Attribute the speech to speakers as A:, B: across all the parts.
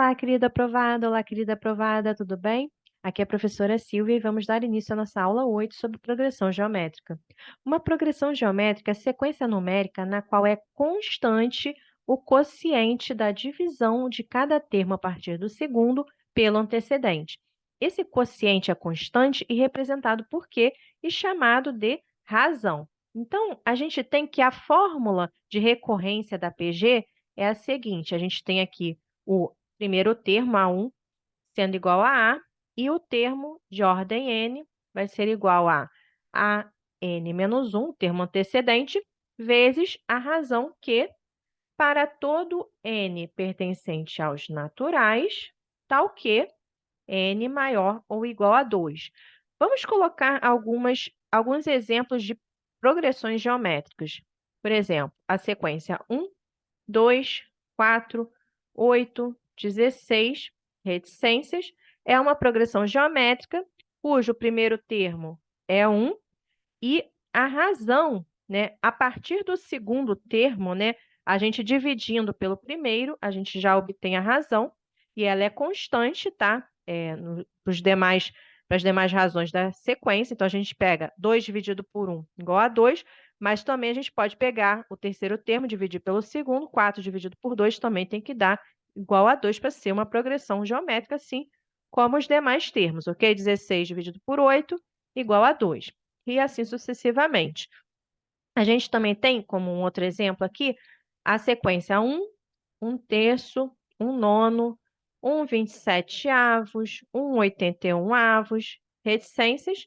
A: Olá, querida aprovada, tudo bem? Aqui é a professora Silvia e vamos dar início à nossa aula 8 sobre progressão geométrica. Uma progressão geométrica é a sequência numérica na qual é constante o quociente da divisão de cada termo a partir do segundo pelo antecedente. Esse quociente é constante e representado por quê? E chamado de razão. Então, a gente tem que a fórmula de recorrência da PG é a seguinte, a gente tem aqui o primeiro termo, A1, sendo igual a A, e o termo de ordem N vai ser igual a N menos 1, termo antecedente, vezes a razão que, para todo N pertencente aos naturais, tal que N maior ou igual a 2. Vamos colocar alguns exemplos de progressões geométricas. Por exemplo, a sequência 1, 2, 4, 8, 16, reticências, é uma progressão geométrica cujo primeiro termo é 1 e a razão, né, a partir do segundo termo, né, a gente dividindo pelo primeiro, a gente já obtém a razão e ela é constante, tá? Para as demais razões da sequência, então a gente pega 2 dividido por 1 igual a 2, mas também a gente pode pegar o terceiro termo, dividir pelo segundo, 4 dividido por 2 também tem que dar igual a 2 para ser uma progressão geométrica, assim como os demais termos, ok? 16 dividido por 8 igual a 2 e assim sucessivamente. A gente também tem, como um outro exemplo aqui, a sequência 1, 1/3, 1/9, 1/27, 1/81, reticências.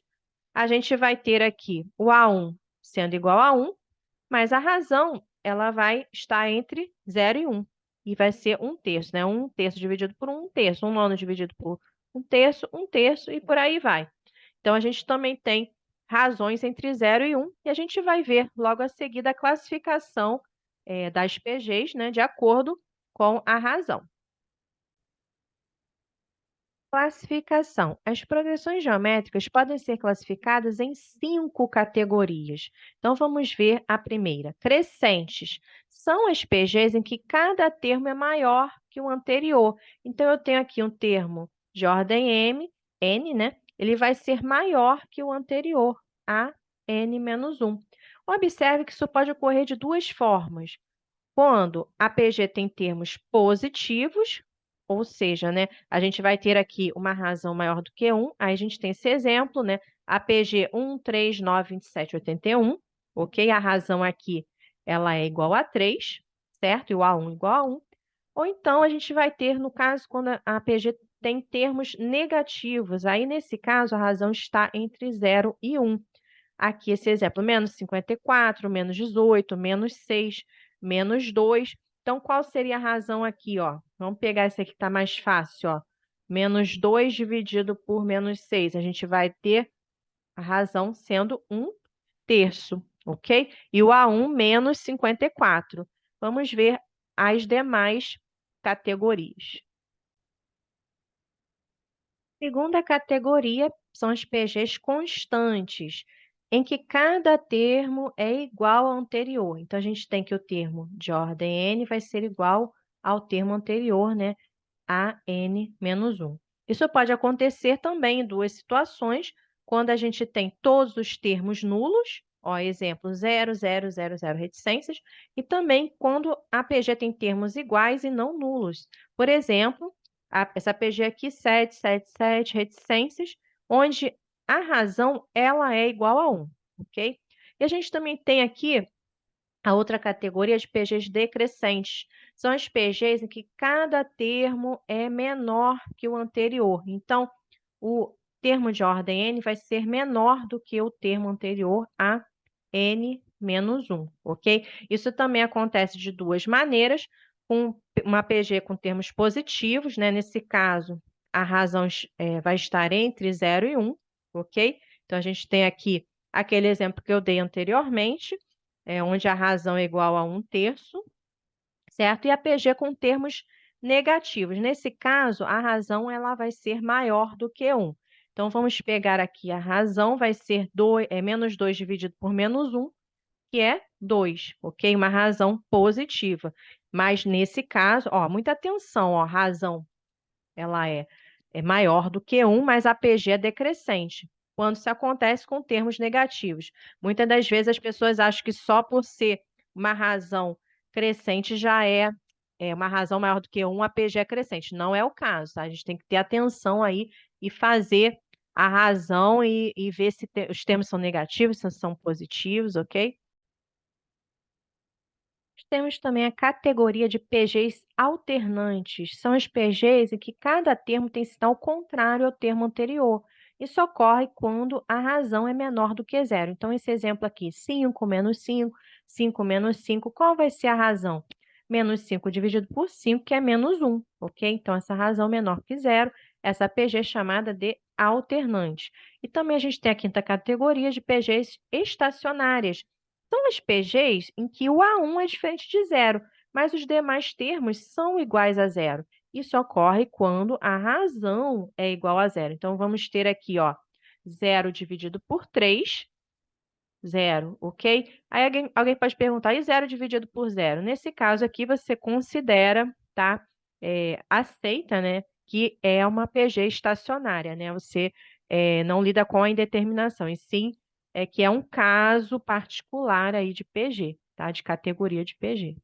A: A gente vai ter aqui o A1 sendo igual a 1, mas a razão ela vai estar entre 0 e 1. E vai ser 1/3, né? 1/3 dividido por 1/3, 1/9 dividido por 1/3, 1/3 e por aí vai. Então, a gente também tem razões entre 0 e 1, e a gente vai ver logo a seguir a classificação das PGs, né, de acordo com a razão. Classificação. As progressões geométricas podem ser classificadas em 5 categorias. Então, vamos ver a primeira. Crescentes. São as PGs em que cada termo é maior que o anterior. Então, eu tenho aqui um termo de ordem N, né? Ele vai ser maior que o anterior, a N menos 1. Observe que isso pode ocorrer de duas formas. Quando a PG tem termos positivos, ou seja, né, a gente vai ter aqui uma razão maior do que 1, aí a gente tem esse exemplo, né, APG 1, 3, 9, 27, 81, ok? A razão aqui, ela é igual a 3, certo? E o A1 igual a 1. Ou então, a gente vai ter, no caso, quando a APG tem termos negativos, aí, nesse caso, a razão está entre 0 e 1. Aqui, esse exemplo, menos 54, menos 18, menos 6, menos 2. Então, qual seria a razão aqui, ó? Vamos pegar esse aqui que está mais fácil, ó. Menos 2 dividido por menos 6. A gente vai ter a razão sendo 1/3, ok? E o A1 menos 54. Vamos ver as demais categorias. Segunda categoria são as PGs constantes, em que cada termo é igual ao anterior. Então, a gente tem que o termo de ordem N vai ser igual ao termo anterior, né? A N menos 1. Isso pode acontecer também em duas situações, quando a gente tem todos os termos nulos, ó, exemplo, 0, 0, 0, 0 reticências, e também quando a PG tem termos iguais e não nulos. Por exemplo, essa PG aqui, 7, 7, 7, reticências, onde a razão ela é igual a 1, ok? E a gente também tem aqui a outra categoria de PGs decrescentes. São as PGs em que cada termo é menor que o anterior. Então, o termo de ordem N vai ser menor do que o termo anterior a N menos 1, ok? Isso também acontece de duas maneiras, com uma PG com termos positivos, né? Nesse caso, a razão vai estar entre 0 e 1, ok? Então, a gente tem aqui aquele exemplo que eu dei anteriormente, onde a razão é igual a 1/3, certo? E a PG com termos negativos. Nesse caso, a razão ela vai ser maior do que 1. Então, vamos pegar aqui a razão, vai ser menos 2 dividido por menos 1, que é 2, ok? Uma razão positiva. Mas, nesse caso, ó, muita atenção, ó, razão ela é maior do que 1, mas a PG é decrescente. Quando isso acontece com termos negativos. Muitas das vezes as pessoas acham que só por ser uma razão crescente já é uma razão maior do que 1, a PG é crescente. Não é o caso, tá? A gente tem que ter atenção aí e fazer a razão e ver se os termos são negativos, se são positivos, ok? Temos também a categoria de PGs alternantes. São os PGs em que cada termo tem sinal contrário ao termo anterior. Isso ocorre quando a razão é menor do que zero. Então, esse exemplo aqui, 5 menos 5, 5 menos 5, qual vai ser a razão? Menos 5 dividido por 5, que é menos 1, ok? Então, essa razão menor que zero, essa PG é chamada de alternante. E também a gente tem a quinta categoria de PGs estacionárias. São as PGs em que o A1 é diferente de zero, mas os demais termos são iguais a zero. Isso ocorre quando a razão é igual a zero. Então, vamos ter aqui, ó, 0 dividido por 3, zero, ok? Aí alguém pode perguntar, e 0 dividido por zero? Nesse caso aqui, você considera, tá? Aceita, né? Que é uma PG estacionária, né? Você não lida com a indeterminação, e sim que é um caso particular aí de PG, tá? De categoria de PG.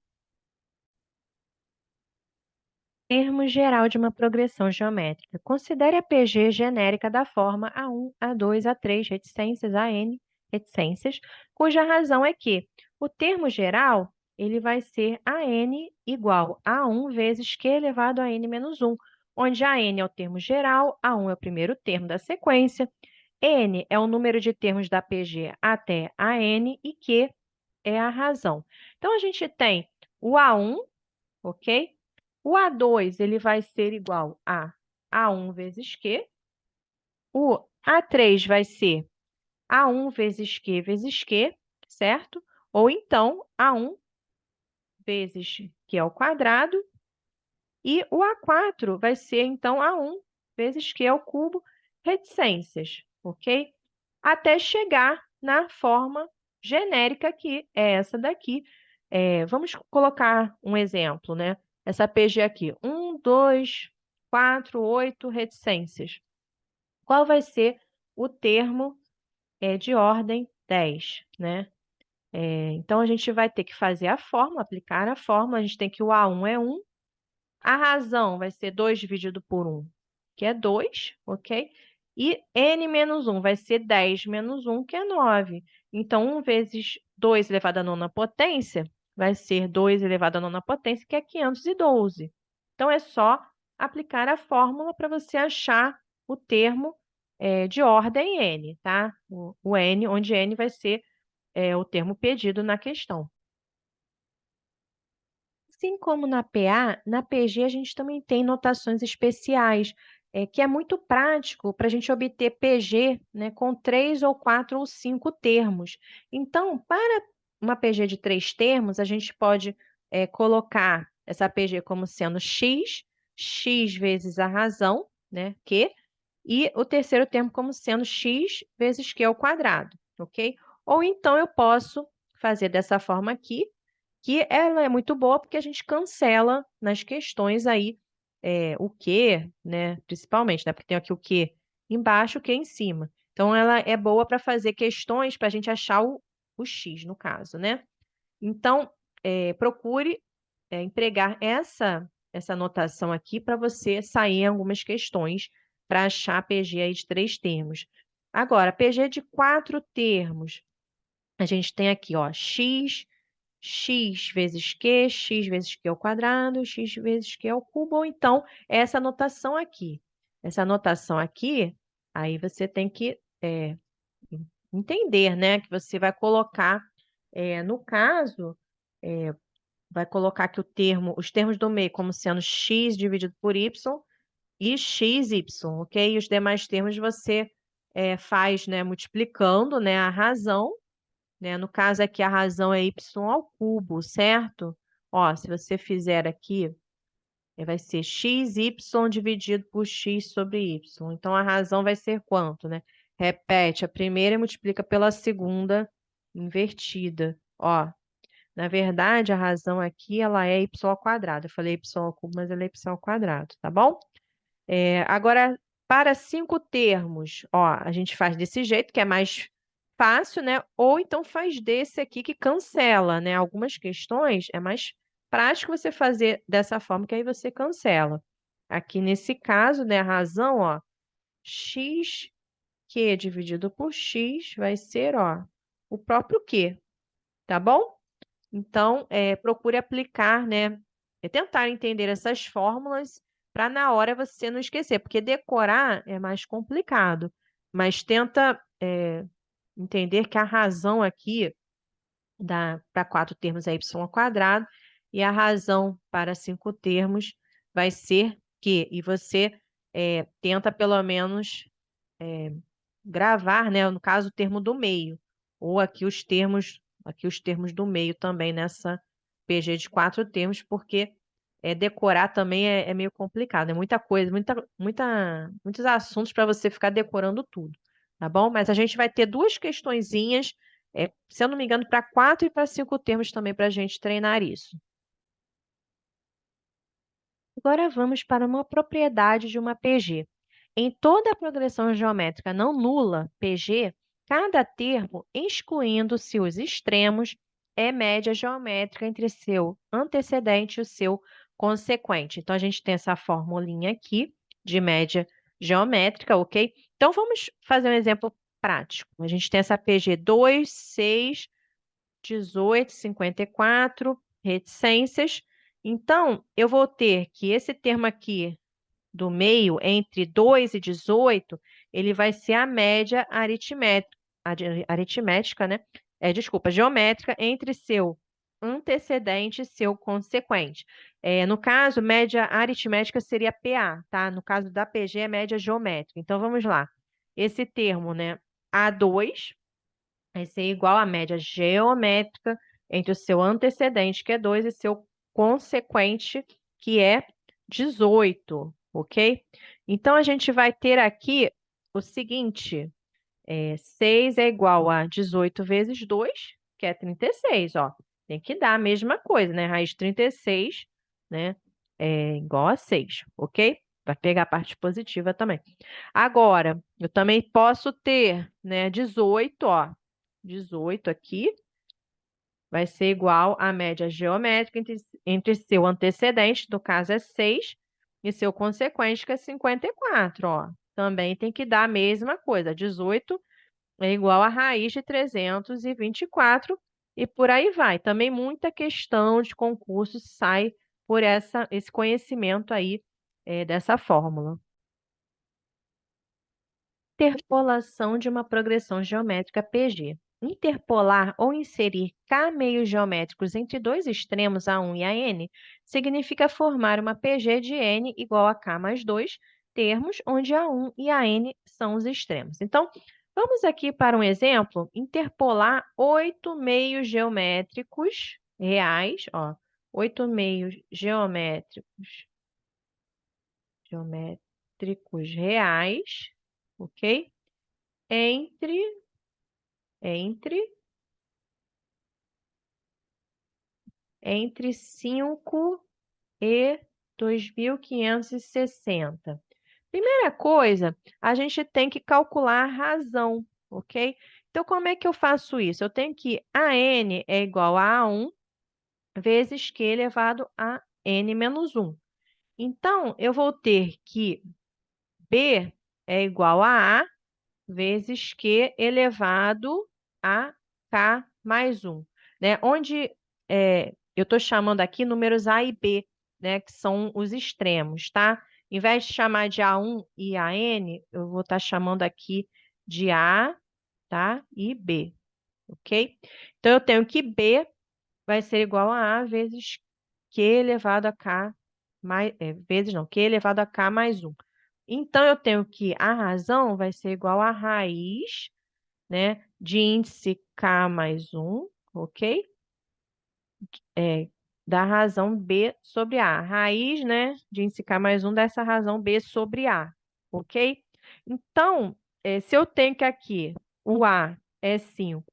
A: Termo geral de uma progressão geométrica. Considere a PG genérica da forma A1, A2, A3, reticências, AN, reticências, cuja razão é que o termo geral ele vai ser AN igual a 1 vezes Q elevado a N menos 1, onde AN é o termo geral, A1 é o primeiro termo da sequência, N é o número de termos da PG até AN e Q é a razão. Então, a gente tem o A1, ok? O A2 ele vai ser igual a A1 vezes Q. O A3 vai ser A1 vezes Q, certo? Ou então A1 vezes Q ao quadrado. E o A4 vai ser, então, A1 vezes Q ao cubo, reticências, ok? Até chegar na forma genérica que é essa daqui. Vamos colocar um exemplo, né? Essa PG aqui, 1, 2, 4, 8 reticências. Qual vai ser o termo de ordem 10, né? Então, a gente vai ter que fazer a fórmula, aplicar a fórmula. A gente tem que o A1 é 1, a razão vai ser 2 dividido por 1, que é 2, ok? E n menos 1 vai ser 10 menos 1, que é 9. Então, 1 vezes 2 elevado à nona potência vai ser 2 elevado à nona potência, que é 512. Então, é só aplicar a fórmula para você achar o termo de ordem n, tá? O n, onde n vai ser o termo pedido na questão. Assim como na PA, na PG a gente também tem notações especiais, que é muito prático para a gente obter PG, né, com 3 ou 4 ou 5 termos. Então, para uma PG de 3 termos, a gente pode colocar essa PG como sendo x, x vezes a razão, né, Q, e o terceiro termo como sendo x vezes Q ao quadrado, ok? Ou então eu posso fazer dessa forma aqui, que ela é muito boa porque a gente cancela nas questões aí o que, né? Principalmente, né? Porque tem aqui o que embaixo, o que em cima. Então, ela é boa para fazer questões para a gente achar o x, no caso, né? Então, procure empregar essa anotação aqui para você sair em algumas questões para achar PG aí de 3 termos. Agora, PG de 4 termos. A gente tem aqui, ó, x vezes q ao quadrado, x vezes q ao cubo, ou então essa anotação aqui. Essa anotação aqui, aí você tem que entender, né? Que você vai colocar, no caso, vai colocar aqui os termos do meio como sendo x dividido por y e xy, ok? E os demais termos você faz, né, multiplicando, né, a razão, né? No caso aqui, a razão é y ao cubo, certo? Ó, se você fizer aqui, vai ser xy dividido por x sobre y. Então, a razão vai ser quanto, né? Repete a primeira e multiplica pela segunda invertida. Ó, na verdade, a razão aqui, ela é y ao quadrado. Eu falei y ao cubo, mas ela é y ao quadrado, tá bom? Agora, para 5 termos, ó, a gente faz desse jeito, que é mais fácil, né? Ou então faz desse aqui que cancela, né? Algumas questões é mais prático você fazer dessa forma, que aí você cancela. Aqui nesse caso, né, a razão, ó, x q dividido por x vai ser, ó, o próprio q, tá bom? Então, procure aplicar, né? Tentar entender essas fórmulas para na hora você não esquecer, porque decorar é mais complicado. Mas tenta, entender que a razão aqui para 4 termos é y ao quadrado e a razão para 5 termos vai ser q. E você tenta pelo menos gravar, né, no caso, o termo do meio, ou aqui os termos do meio também nessa PG de 4 termos, porque decorar também é meio complicado, é muita coisa, muitos assuntos para você ficar decorando tudo, tá bom? Mas a gente vai ter duas questõezinhas, se eu não me engano, para 4 e para 5 termos também para a gente treinar isso. Agora vamos para uma propriedade de uma PG. Em toda a progressão geométrica não nula, PG, cada termo, excluindo-se os extremos, é média geométrica entre seu antecedente e o seu consequente. Então, a gente tem essa formulinha aqui de média geométrica, ok? Então, vamos fazer um exemplo prático. A gente tem essa PG 2, 6, 18, 54, reticências. Então, eu vou ter que esse termo aqui do meio, entre 2 e 18, ele vai ser a média aritmética, né? Desculpa, geométrica entre seu antecedente e seu consequente. No caso, média aritmética seria PA, tá? No caso da PG é média geométrica. Então, vamos lá. Esse termo, né? A2 vai ser igual à média geométrica entre o seu antecedente, que é 2, e seu consequente, que é 18, ok? Então, a gente vai ter aqui o seguinte: 6 é igual a 18 vezes 2, que é 36, ó. Tem que dar a mesma coisa, né? Raiz de 36, né? É igual a 6, ok? Vai pegar a parte positiva também. Agora, eu também posso ter, né, 18, ó. 18 aqui vai ser igual à média geométrica entre seu antecedente, no caso é 6, e seu consequente, que é 54, ó. Também tem que dar a mesma coisa. 18 é igual a raiz de 324 e por aí vai. Também muita questão de concurso sai por esse conhecimento aí dessa fórmula. Interpolação de uma progressão geométrica PG. Interpolar ou inserir K meios geométricos entre dois extremos, A1 e AN, significa formar uma PG de N igual a K mais 2 termos, onde A1 e AN são os extremos. Então, vamos aqui para um exemplo, interpolar 8 meios geométricos reais, ó, 8 meios geométricos reais, ok? Entre entre 5 e 2.560. Primeira coisa, a gente tem que calcular a razão, ok? Então, como é que eu faço isso? Eu tenho que AN é igual a A1 vezes Q elevado a N menos 1. Então, eu vou ter que B é igual a vezes Q elevado a K mais 1, né? Onde eu estou chamando aqui números A e B, né? Que são os extremos, tá? Em vez de chamar de A1 e AN, eu vou estar chamando aqui de A, tá? E B, ok? Então, eu tenho que B vai ser igual a vezes Q elevado a K mais, vezes não, Q elevado a K mais 1. Então, eu tenho que a razão vai ser igual a raiz, né, de índice K mais 1, ok? Da razão B sobre A. Raiz, né, de índice K mais 1 dessa razão B sobre A, ok? Então, se eu tenho que aqui o A é 5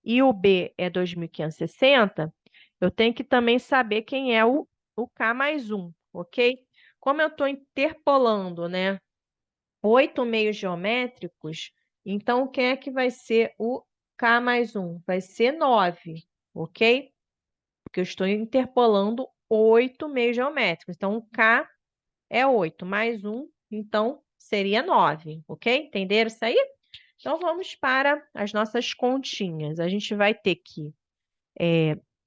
A: e o B é 2.560, eu tenho que também saber quem é o K mais 1, ok? como eu estou interpolando, né, 8 meios geométricos, então quem é que vai ser o K mais 1? Vai ser 9, ok? Porque eu estou interpolando 8 meios geométricos. Então, o K é 8 mais 1, então seria 9, ok? Entenderam isso aí? Então, vamos para as nossas continhas. A gente vai ter que...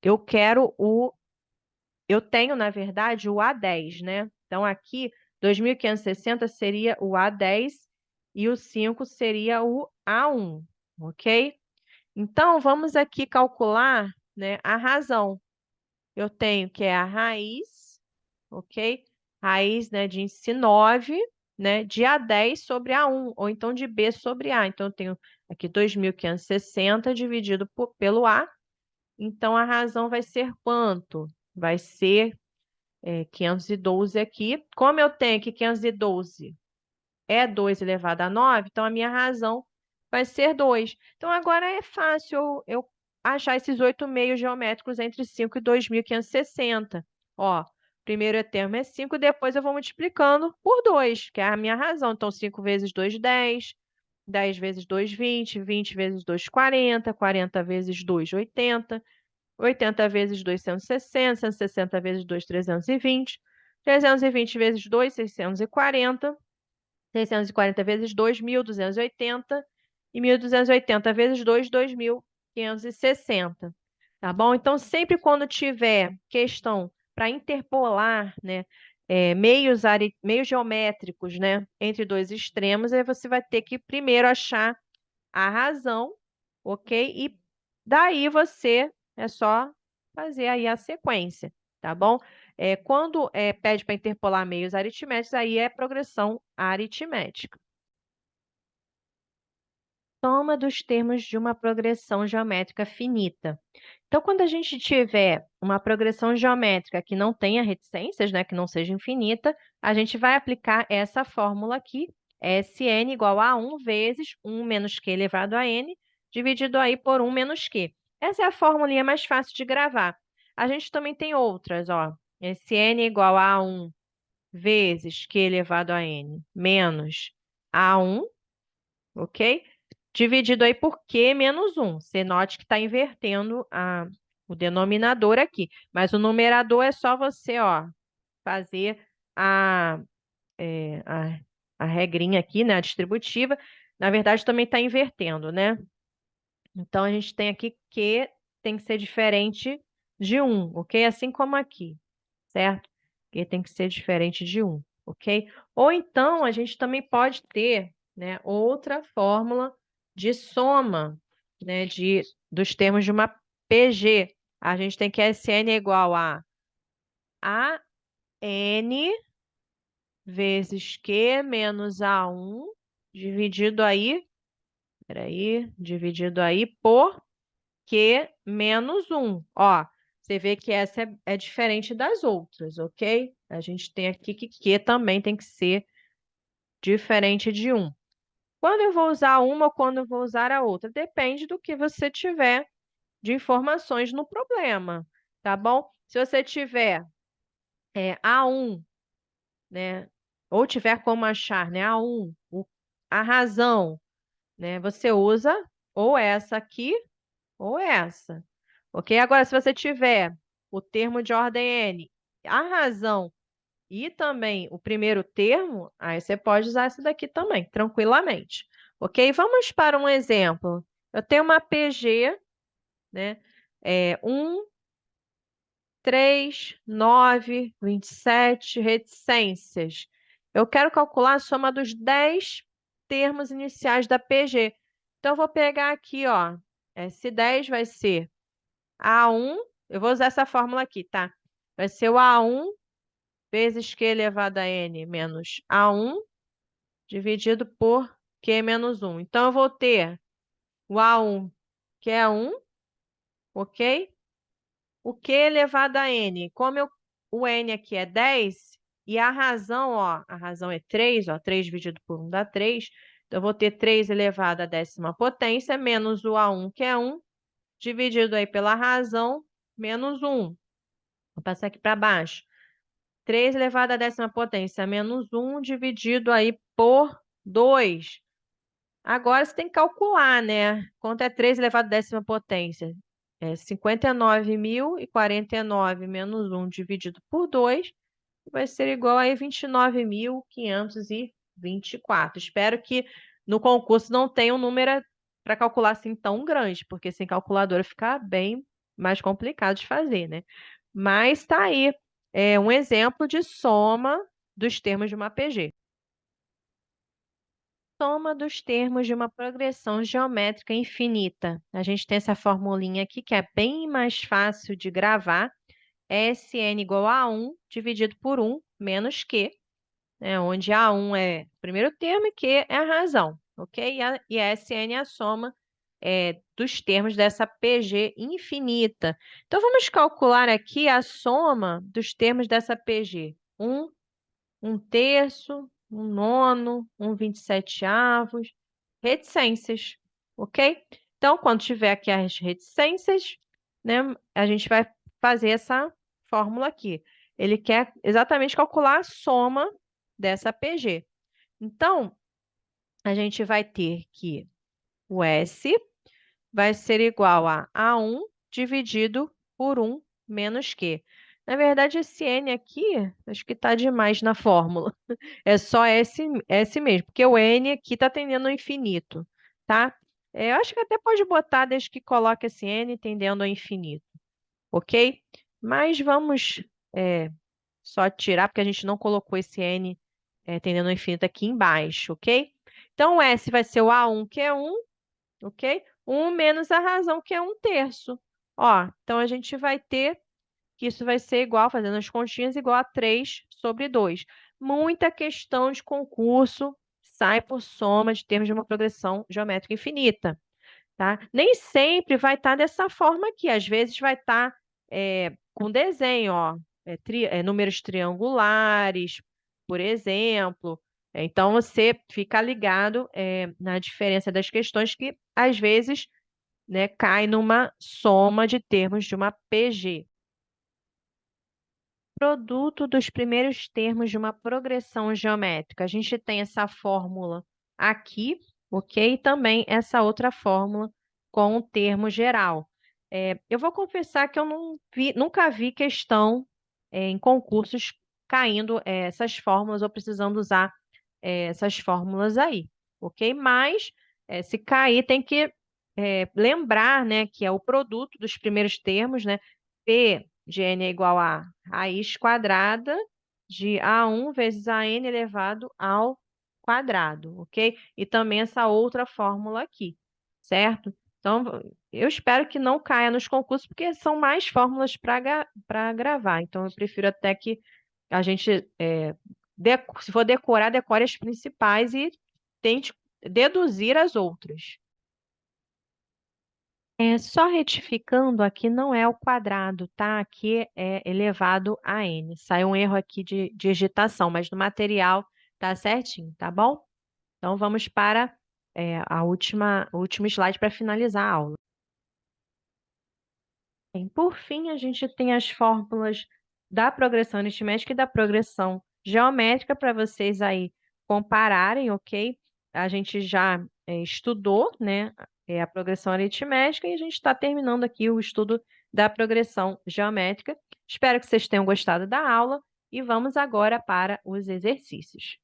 A: eu quero o... Eu tenho, na verdade, o A10, né? Então, aqui, 2.560 seria o A10 e o 5 seria o A1, ok? Então, vamos aqui calcular, né, a razão. Eu tenho que é a raiz, ok? Raiz, né, de índice 9, né, de A10 sobre A1, ou então de B sobre A. Então, eu tenho aqui 2.560 dividido pelo A. Então, a razão vai ser quanto? Vai ser 512 aqui. Como eu tenho aqui 512 é 2 elevado a 9, então a minha razão vai ser 2. Então, agora é fácil eu achar esses 8 meios geométricos entre 5 e 2.560. Ó, primeiro termo é 5, depois eu vou multiplicando por 2, que é a minha razão. Então, 5 vezes 2, 10. 10 vezes 2, 20. 20 vezes 2, 40. 40 vezes 2, 80. 80 vezes 2, 160. 160 vezes 2, 320. 320 vezes 2, 640. 640 vezes 2, 1.280. E 1.280 vezes 2, 2.560. Tá bom? Então, sempre quando tiver questão para interpolar, né, meios geométricos, né, entre dois extremos, aí você vai ter que primeiro achar a razão, ok? E daí você é só fazer aí a sequência, tá bom? Quando pede para interpolar meios aritméticos, aí é progressão aritmética. Soma dos termos de uma progressão geométrica finita. Então, quando a gente tiver uma progressão geométrica que não tenha reticências, né, que não seja infinita, a gente vai aplicar essa fórmula aqui, Sn igual a 1 vezes 1 menos q elevado a n, dividido aí por 1 menos q. Essa é a formulinha mais fácil de gravar. A gente também tem outras, ó. Sn igual a 1 vezes q elevado a n menos a1, ok? Dividido aí por Q menos 1. Você note que está invertendo o denominador aqui. Mas o numerador é só você, ó, fazer é, a, a regrinha aqui, né, a distributiva. Na verdade, também está invertendo, né? Então, a gente tem aqui Q tem que ser diferente de 1, ok? Assim como aqui, certo? Q tem que ser diferente de 1, ok? Ou então, a gente também pode ter, né, outra fórmula de soma, né, dos termos de uma PG. A gente tem que Sn é igual a AN vezes Q menos A1 dividido aí, peraí, dividido aí por Q menos 1. Ó, você vê que essa é diferente das outras, ok? A gente tem aqui que Q também tem que ser diferente de 1. Quando eu vou usar uma ou quando eu vou usar a outra? Depende do que você tiver de informações no problema, tá bom? Se você tiver A1, né, ou tiver como achar, né, A1, a razão, né, você usa ou essa aqui ou essa, ok? Agora, se você tiver o termo de ordem N, a razão e também o primeiro termo, aí você pode usar esse daqui também, tranquilamente. Ok? Vamos para um exemplo. Eu tenho uma PG, né? 1, 3, 9, 27 reticências. Eu quero calcular a soma dos 10 termos iniciais da PG. Então, eu vou pegar aqui, ó. S10 vai ser A1. Eu vou usar essa fórmula aqui, tá? Vai ser o A1 vezes Q elevado a N menos A1 dividido por Q menos 1. Então, eu vou ter o A1, que é 1, ok? O Q elevado a N, o N aqui é 10, e a razão, ó, a razão é 3, ó, 3 dividido por 1 dá 3. Então, eu vou ter 3 elevado à 10ª potência, menos o A1, que é 1, dividido aí pela razão, menos 1. Vou passar aqui para baixo. 3 elevado à 10ª potência menos 1 dividido aí por 2. Agora você tem que calcular, né? Quanto é 3 elevado à 10ª potência? É 59.049 menos 1 dividido por 2 vai ser igual a 29.524. Espero que no concurso não tenha um número para calcular assim tão grande, porque sem calculadora fica bem mais complicado de fazer, né? Mas está aí um exemplo de soma dos termos de uma PG. Soma dos termos de uma progressão geométrica infinita. A gente tem essa formulinha aqui que é bem mais fácil de gravar. Sn igual a 1 dividido por 1 menos Q, né, onde A1 é o primeiro termo e Q é a razão, ok? E a Sn é a soma dos termos dessa PG infinita. Então, vamos calcular aqui a soma dos termos dessa PG. 1 terço, 1 nono, 1 27avos, reticências, ok? Então, quando tiver aqui as reticências, né, a gente vai fazer essa fórmula aqui. Ele quer exatamente calcular a soma dessa PG. Então, a gente vai ter que o S vai ser igual a A1 dividido por 1 menos Q. Na verdade, esse N aqui, acho que está demais na fórmula. É só S mesmo, porque o N aqui está tendendo ao infinito, tá? Eu acho que até pode botar desde que coloque esse N tendendo ao infinito, ok? Mas vamos só tirar, porque a gente não colocou esse N tendendo ao infinito aqui embaixo, ok? Então, o S vai ser o A1, que é 1, ok? 1 menos a razão, que é 1 terço. Ó, então, a gente vai ter que isso vai ser igual, fazendo as continhas, igual a 3 sobre 2. Muita questão de concurso sai por soma de termos de uma progressão geométrica infinita, tá? Nem sempre vai estar dessa forma aqui. Às vezes vai estar com desenho, ó, números triangulares, por exemplo. Então, você fica ligado na diferença das questões que, às vezes, né, cai numa soma de termos de uma PG. Produto dos primeiros termos de uma progressão geométrica. A gente tem essa fórmula aqui, ok? E também essa outra fórmula com o termo geral. Eu vou confessar que eu nunca vi questão em concursos caindo essas fórmulas ou precisando usar essas fórmulas aí, ok? Mas se cair, tem que lembrar, né, que é o produto dos primeiros termos, né? P de n é igual a raiz quadrada de A1 vezes AN elevado ao quadrado, ok? E também essa outra fórmula aqui, certo? Então, eu espero que não caia nos concursos, porque são mais fórmulas para gravar. Então, eu prefiro até que a gente, se for decorar, decore as principais e tente deduzir as outras. Só retificando, aqui não é o quadrado, tá? Aqui é elevado a n. Saiu um erro aqui de digitação, mas no material tá certinho, tá bom? Então, vamos para o último slide para finalizar a aula. Bem, por fim, a gente tem as fórmulas da progressão aritmética e da progressão geométrica para vocês aí compararem, ok? A gente já estudou, né, a progressão aritmética e a gente está terminando aqui o estudo da progressão geométrica. Espero que vocês tenham gostado da aula e vamos agora para os exercícios.